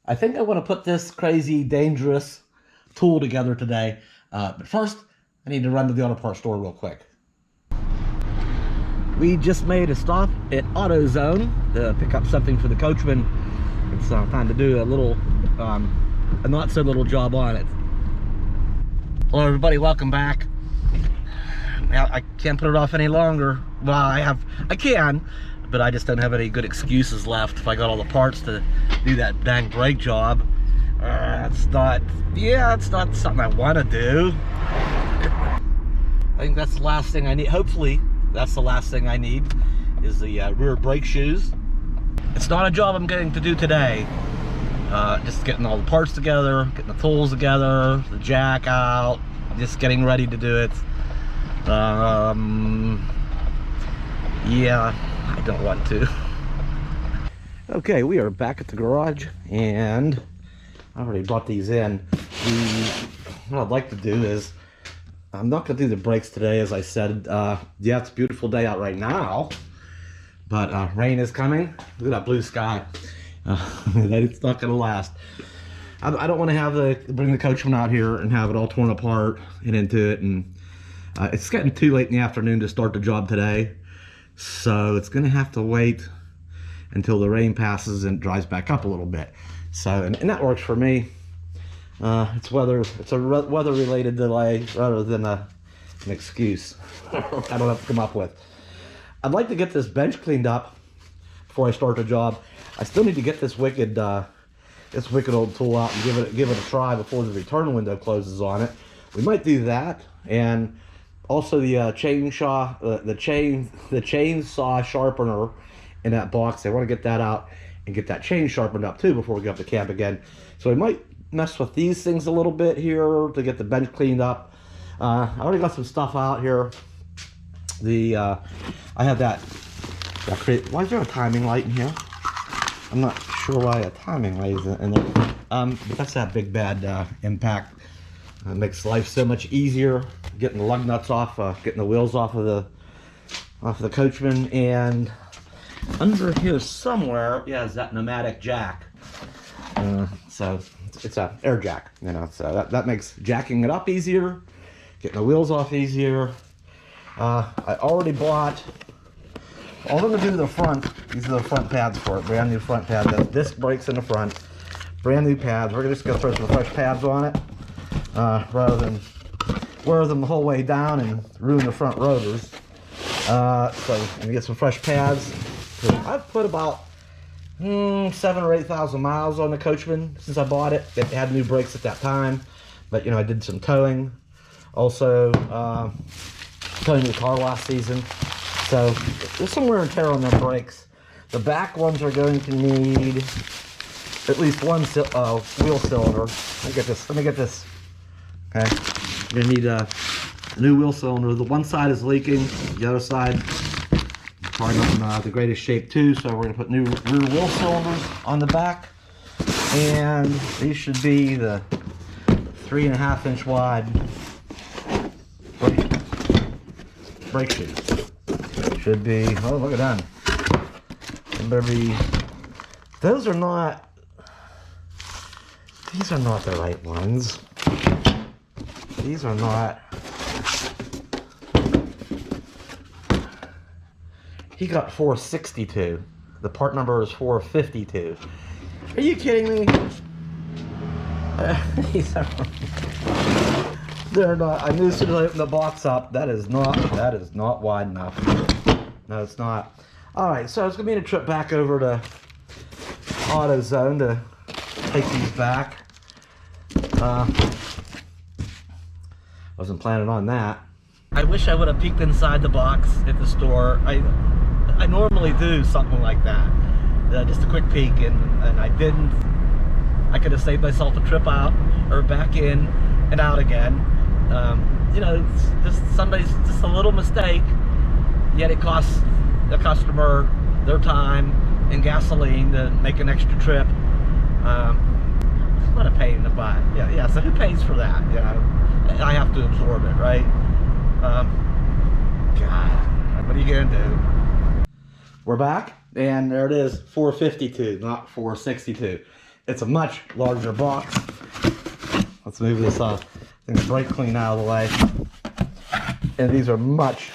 I think I want to put this crazy, dangerous tool together today. But first, I need to run to the auto parts store real quick. We just made a stop at AutoZone to pick up something for the coachman. It's time to do a little, a not so little job on it. Hello everybody, welcome back. Now, I can't put it off any longer. Well, I can, but I just don't have any good excuses left. If I got all the parts to do that dang brake job, it's not something I want to do. I think that's the last thing I need. Hopefully, that's the last thing I need is the rear brake shoes. It's not a job I'm going to do today. Just getting all the parts together, getting the tools together, the jack out, just getting ready to do it. Yeah, I don't want to. Okay, we are back at the garage, and I already brought these in. What I'd like to do is, I'm not going to do the brakes today, as I said. Yeah, it's a beautiful day out right now, but rain is coming. Look at that blue sky. It's not going to last. I don't want to bring the coachman out here and have it all torn apart and into it, and it's getting too late in the afternoon to start the job today, so it's going to have to wait until the rain passes and dries back up a little bit. So, and that works for me. It's a weather-related delay rather than an excuse. I don't have to come up with. I'd like to get this bench cleaned up before I start the job. I still need to get this wicked old tool out and give it a try before the return window closes on it. We might do that, and also the chainsaw sharpener in that box. I want to get that out and get that chain sharpened up too before we go up to camp again. So we might mess with these things a little bit here to get the bench cleaned up. I already got some stuff out here. I have that. Why is there a timing light in here? I'm not sure why a timing light is in there. But that's that big bad impact. It makes life so much easier getting the lug nuts off, getting the wheels off of the coachman. And under here somewhere, yeah, is that pneumatic jack. So it's a air jack, you know. So that makes jacking it up easier, getting the wheels off easier. I already bought. All I'm gonna do to the front. These are the front pads for it. Brand new front pads. That's disc brakes in the front. Brand new pads. We're just gonna throw some fresh pads on it. Rather than wear them the whole way down and ruin the front rotors. So I'm gonna get some fresh pads. I've put about 7,000 or 8,000 miles on the coachman since I bought it. It had new brakes at that time, but you know, I did some towing. Also, towing the car last season. So there's some wear and tear on their brakes. The back ones are going to need at least one wheel cylinder. Let me get this. Okay, you're gonna need a new wheel cylinder. The one side is leaking, the other side probably not in the greatest shape too. So we're gonna put new rear wheel cylinders on the back, and these should be the 3.5 inch wide brake shoes. Should be. Oh, look at them. Those are not. These are not the right ones. These are not. He got 462. The part number is 452. Are you kidding me? They're not. I knew as soon as I opened the box up, that is not wide enough. No, it's not. All right, so it's gonna be a trip back over to AutoZone to take these back. Wasn't planning on that. I wish I would have peeked inside the box at the store. I normally do something like that, just a quick peek, and I didn't. I could have saved myself a trip out or back in and out again. You know, it's just a little mistake, yet it costs the customer their time and gasoline to make an extra trip. What a pain in the butt. Yeah. So who pays for that? You know, I have to absorb it, right? God, what are you gonna do? We're back, and there it is, 452, not 462. it's a much larger box. Let's move this brake clean out of the way. And these are much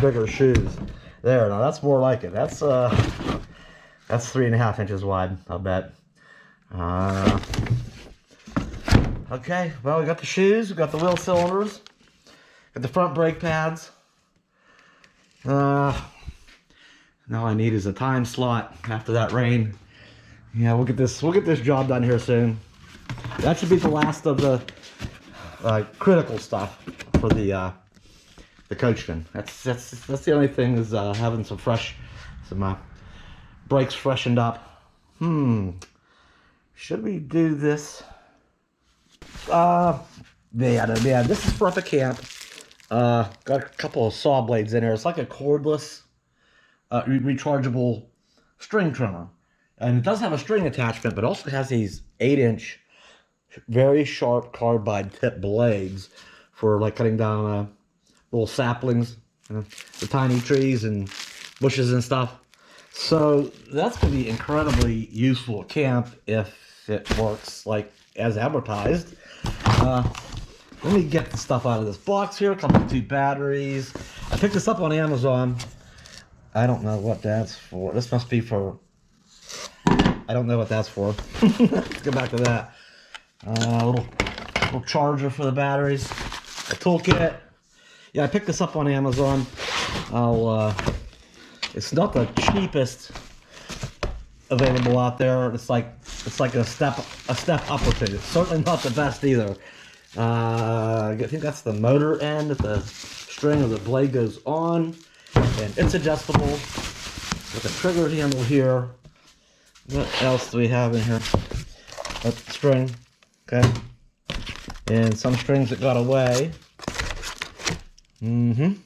bigger shoes. There, now that's more like it. That's 3.5 inches wide, I'll bet. Okay, well, we got the shoes, we got the wheel cylinders, got the front brake pads. Now I need is a time slot after that rain. Yeah, we'll get this job done here soon. That should be the last of the critical stuff for the coachman. That's the only thing is having some brakes freshened up. Should we do this? Yeah, this is for up at camp. Got a couple of saw blades in there. It's like a cordless, rechargeable string trimmer. And it does have a string attachment, but also has these 8-inch, very sharp carbide tip blades for like cutting down little saplings, the tiny trees and bushes and stuff. So that's going to be incredibly useful at camp if it works like as advertised. Let me get the stuff out of this box here. A couple of 2 batteries. I picked this up on Amazon. I don't know what that's for. This must be for... I don't know what that's for. Let's go back to that. Little charger for the batteries. A toolkit. Yeah, I picked this up on Amazon. It's not the cheapest available out there. It's like a step up or two. It's certainly not the best either. I think that's the motor end that the string of the blade goes on, and it's adjustable with a trigger handle here. What else do we have in here? A string, okay, and some strings that got away. And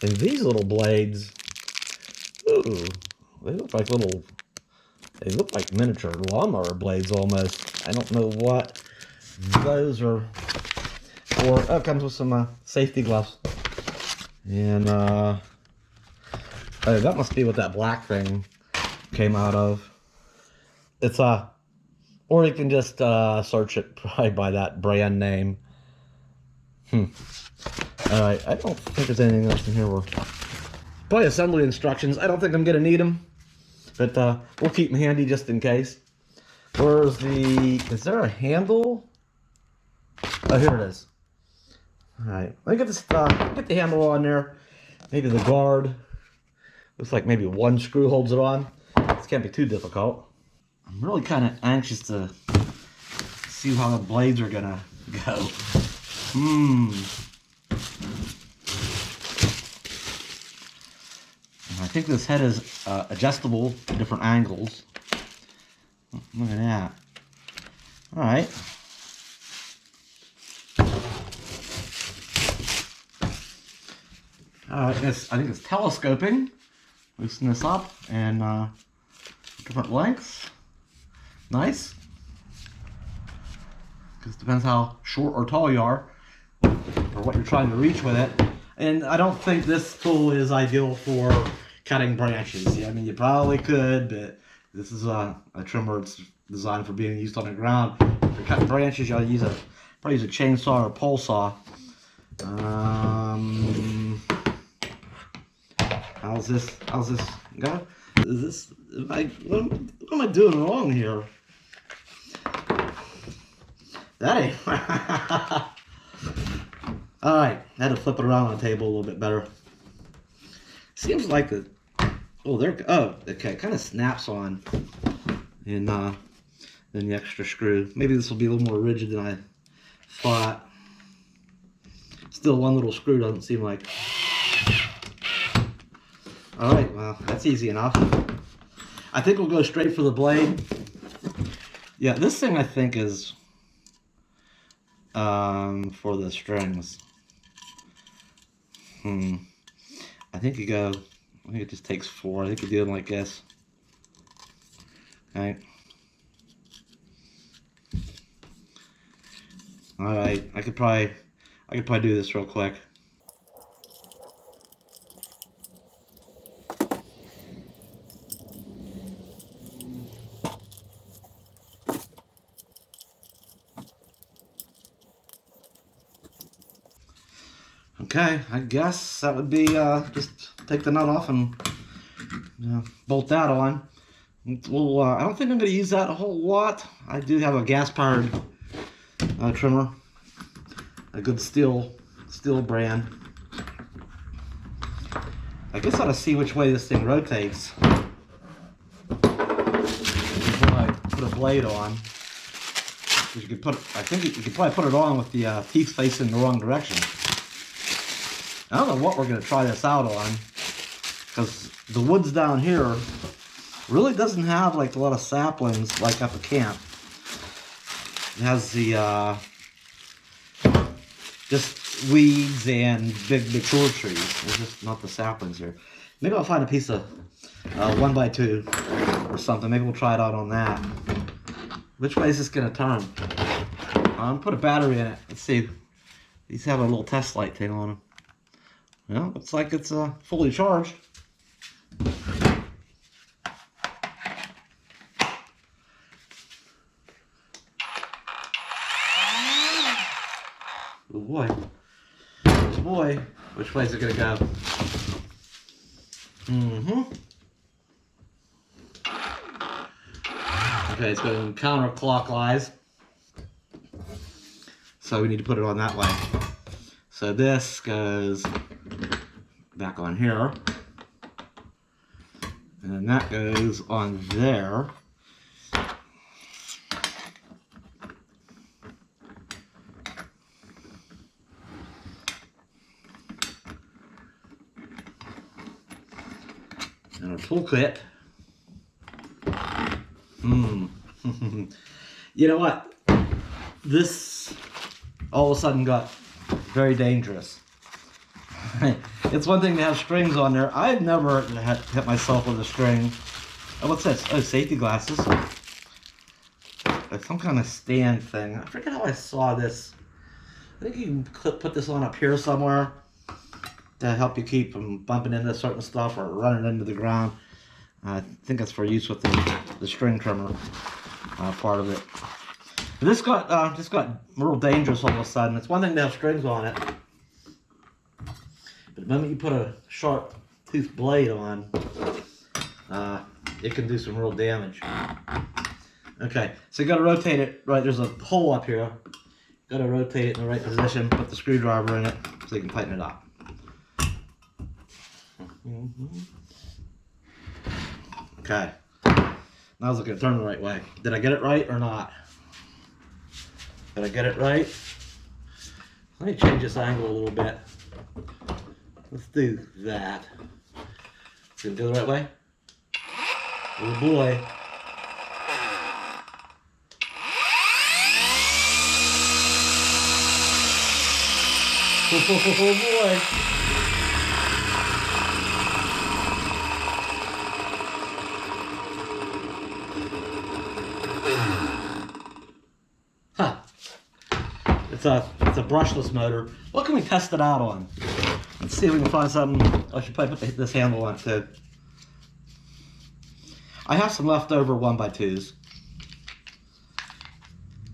these little blades, ooh, they look like miniature lawnmower blades almost. I don't know what those are for. Oh, it comes with some safety gloves. And oh, that must be what that black thing came out of. It's or you can just search it probably by that brand name. Alright, I don't think there's anything else in here. Probably assembly instructions. I don't think I'm gonna need them, but we'll keep them handy just in case. Where's is there a handle? Oh, here it is. Alright, let me get this get the handle on there. Maybe the guard. Looks like maybe 1 screw holds it on. This can't be too difficult. I'm really kind of anxious to see how the blades are gonna go. I think this head is adjustable to different angles. Look at that. Alright. I think it's telescoping. Loosen this up and different lengths. Nice. Because it depends how short or tall you are, or what you're trying to reach with it. And I don't think this tool is ideal for cutting branches. Yeah, I mean, you probably could, but this is a trimmer. It's designed for being used on the ground. For cutting branches, you ought to probably use a chainsaw or pole saw. How's this go? What am I doing wrong here? That ain't. Alright, I had to flip it around on the table a little bit better. Seems like okay, it kind of snaps on and then the extra screw. Maybe this will be a little more rigid than I thought. Still, 1 little screw doesn't seem like. Alright, well, that's easy enough. I think we'll go straight for the blade. Yeah, this thing I think is for the strings. I think it just takes 4. I think you do them like this. Okay. Alright, I could probably do this real quick. Okay, I guess that would be just take the nut off and bolt that on. Well, I don't think I'm going to use that a whole lot. I do have a gas-powered trimmer, a good steel brand. I guess I ought to see which way this thing rotates before I put a blade on. You could put, I think you could probably put it on with the teeth facing the wrong direction. I don't know what we're going to try this out on, because the woods down here really doesn't have like a lot of saplings like up at camp. It has the just weeds and big mature trees. There's just not the saplings here. Maybe I'll find a piece of 1x2 or something. Maybe we'll try it out on that. Which way is this going to turn? Put a battery in it. Let's see. These have a little test light thing on them. Well, looks like it's fully charged. Oh boy. Oh boy. Which way is it going to go? Okay, it's going counterclockwise. So we need to put it on that way. So this goes back on here. And then that goes on there. And our toolkit. You know what? This all of a sudden got very dangerous. It's one thing to have strings on there. I've never hit myself with a string. Oh, what's this? Oh, safety glasses. Like some kind of stand thing. I forget how I saw this. I think you can put this on up here somewhere to help you keep from bumping into certain stuff or running into the ground. I think that's for use with the string trimmer part of it. This got just got real dangerous all of a sudden. It's one thing to have strings on it, but the moment you put a sharp tooth blade on, it can do some real damage. Okay, so you got to rotate it right. There's a hole up here. Got to rotate it in the right position. Put the screwdriver in it so you can tighten it up. Okay, now it's going to turn the right way. Did I get it right or not? Did I get it right? Let me change this angle a little bit. Let's do that. Did it go the right way? Oh boy. Oh boy. Huh. It's a brushless motor. What can we test it out on? Let's see if we can find something. I should probably put this handle on it too. I have some leftover 1x2s.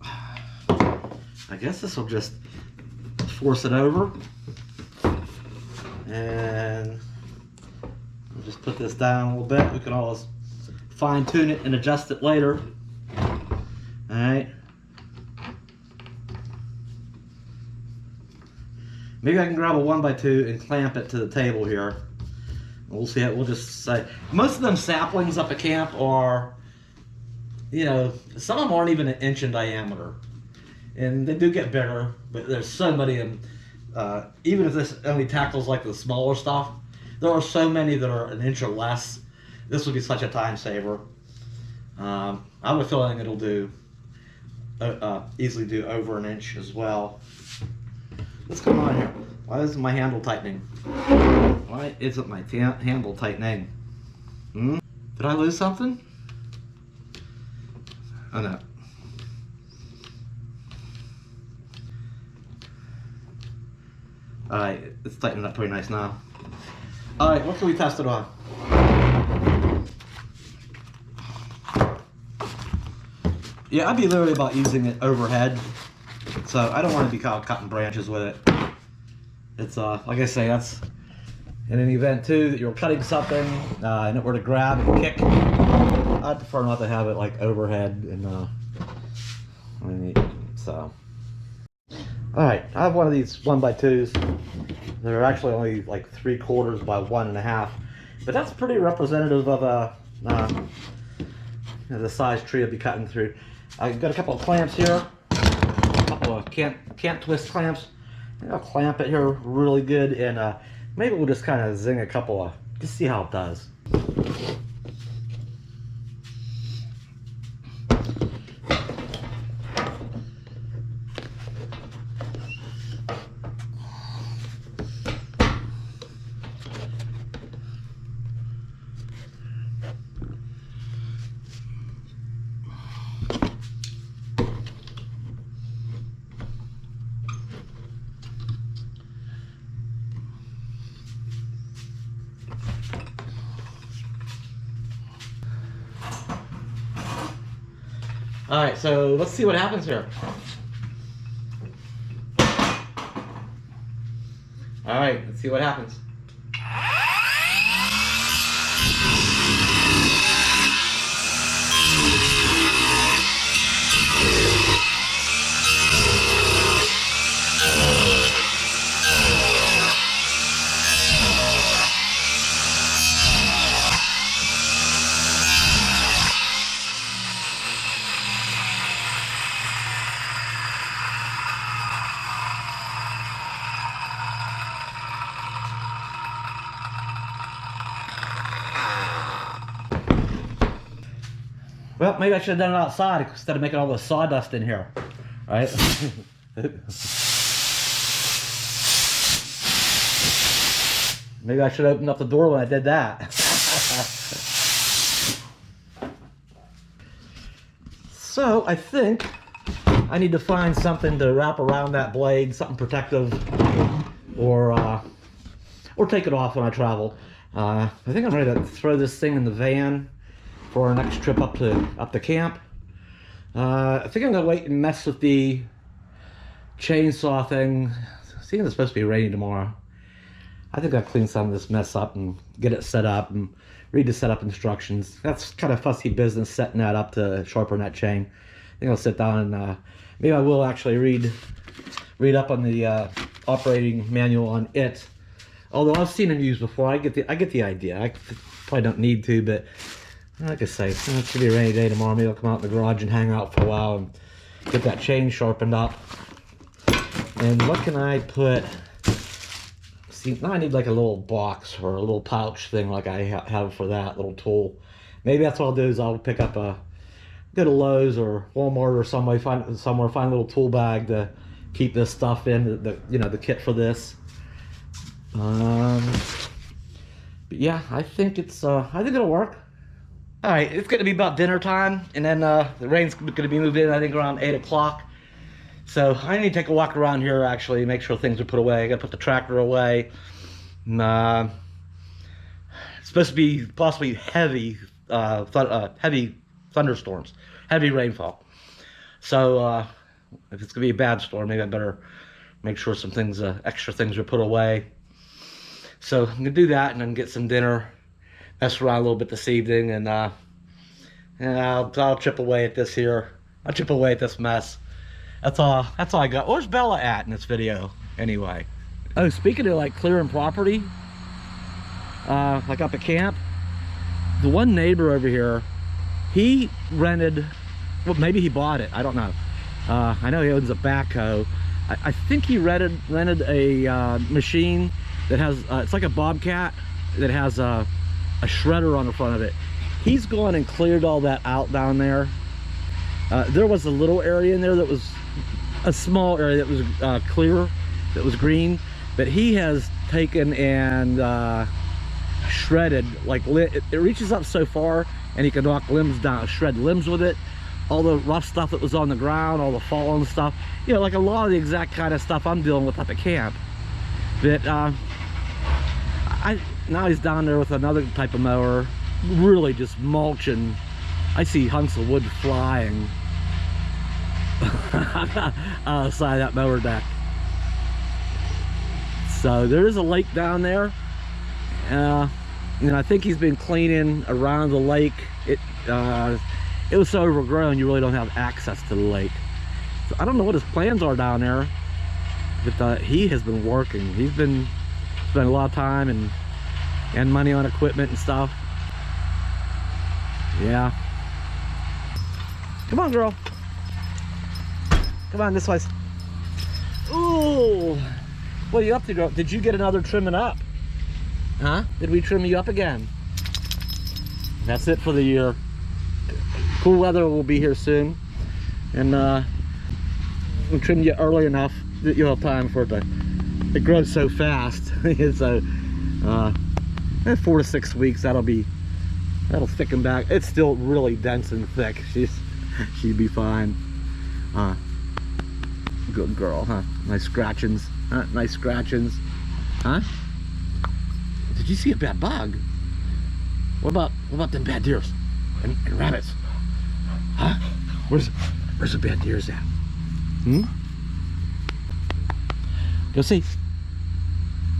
I guess this will just force it over. And we'll just put this down a little bit. We can always fine tune it and adjust it later. Alright. Maybe I can grab a 1x2 and clamp it to the table here. We'll see it. We'll just say most of them saplings up at camp are, you know, some of them aren't even an inch in diameter, and they do get bigger. But there's so many, and even if this only tackles like the smaller stuff, there are so many that are an inch or less. This would be such a time saver. I have a feeling it'll do easily do over an inch as well. What's going on here? Why isn't my handle tightening? Why isn't my handle tightening? Did I lose something? Oh no. Alright, it's tightening up pretty nice now. Alright, what can we test it on? Yeah, I'd be leery about using it overhead. So I don't want to be caught cutting branches with it. It's like I say, that's in an event too that you're cutting something and where to grab and kick. I prefer not to have it like overhead and so. All right, I have one of these 1x2s. They're actually only like 3/4 by 1.5, but that's pretty representative of the size tree I'll be cutting through. I've got a couple of clamps here, a couple of can't twist clamps. I'll clamp it here really good, and maybe we'll just kind of zing a couple of, just see how it does. All right, so let's see what happens here. All right, let's see what happens. Well, maybe I should have done it outside instead of making all the sawdust in here, right? Maybe I should have opened up the door when I did that. So I think I need to find something to wrap around that blade, something protective, or take it off when I travel. I think I'm ready to throw this thing in the van for our next trip up to camp. I think I'm gonna wait and mess with the chainsaw thing. Seeing it's supposed to be raining tomorrow, I think I'll clean some of this mess up and get it set up and read the setup instructions. That's kind of fussy business, setting that up to sharpen that chain. I think I'll sit down and maybe I will actually read up on the operating manual on it. Although I've seen them used before, I get the idea. I probably don't need to, but like I say, it's gonna be a rainy day tomorrow. Maybe I'll come out in the garage and hang out for a while and get that chain sharpened up. And what can I put? See, now I need like a little box or a little pouch thing like I have for that little tool. Maybe that's what I'll do, is I'll pick up go to Lowe's or Walmart or find a little tool bag to keep this stuff in, the kit for this. But yeah, I think it'll work. All right, it's gonna be about dinner time, and then the rain's gonna be moved in, I think, around 8 o'clock. So I need to take a walk around here, actually, make sure things are put away. I gotta put the tractor away. It's supposed to be possibly heavy thunderstorms, heavy rainfall. So if it's gonna be a bad storm, maybe I better make sure some things, extra things are put away. So I'm gonna do that and then get some dinner, mess around a little bit this evening, and I'll chip away at this here. I'll chip away at this mess. That's all I got. Where's Bella at in this video, anyway? Oh, speaking of like clearing property, like up at camp, the one neighbor over here, he rented, well, maybe he bought it, I don't know. I know he owns a backhoe. I think he rented a machine that has, it's like a Bobcat that has a shredder on the front of it. He's gone and cleared all that out down there. There was a little area in there that was a small area that was clear, that was green, but he has taken and shredded, like it reaches up so far and he can knock limbs down, shred limbs with it. All the rough stuff that was on the ground, all the fallen stuff, like a lot of the exact kind of stuff I'm dealing with up at camp. But now he's down there with another type of mower, really just mulching. I see hunks of wood flying outside that mower deck. So there is a lake down there. I think he's been cleaning around the lake. It was so overgrown you really don't have access to the lake. So I don't know what his plans are down there, but he has been working. He's been spending a lot of time and money on equipment and stuff. Yeah. Come on, girl. Come on, this way. Ooh. What are you up to, girl? Did you get another trimming up? Huh? Did we trim you up again? That's it for the year. Cool weather will be here soon. And we'll trim you early enough that you'll have time for it to grow so fast. So 4 to 6 weeks, that'll thicken back. It's still really dense and thick. She'd be fine. Good girl, huh? Nice scratchings. Nice scratchings. Huh? Did you see a bad bug? What about them bad deers and rabbits? Huh? Where's the bad deers at? Hmm? Go see.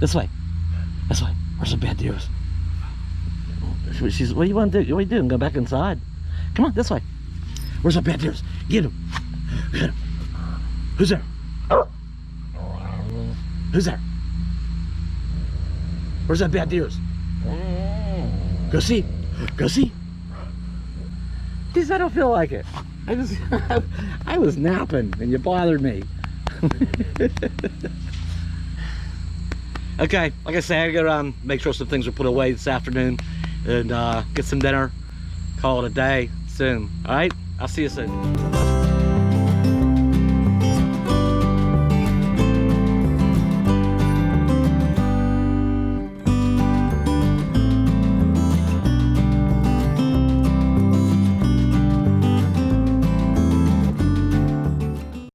This way. This way. Where's the bad deers? What do you want to do? What are you doing? Go back inside. Come on, this way. Where's the bad deers? Get him. Get him. Who's there? Who's there? Where's that bad deers? Go see. Go see. Geez, I don't feel like it. I was napping and you bothered me. Okay, like I say, I gotta go around, make sure some things are put away this afternoon and get some dinner. Call it a day soon. All right, I'll see you soon.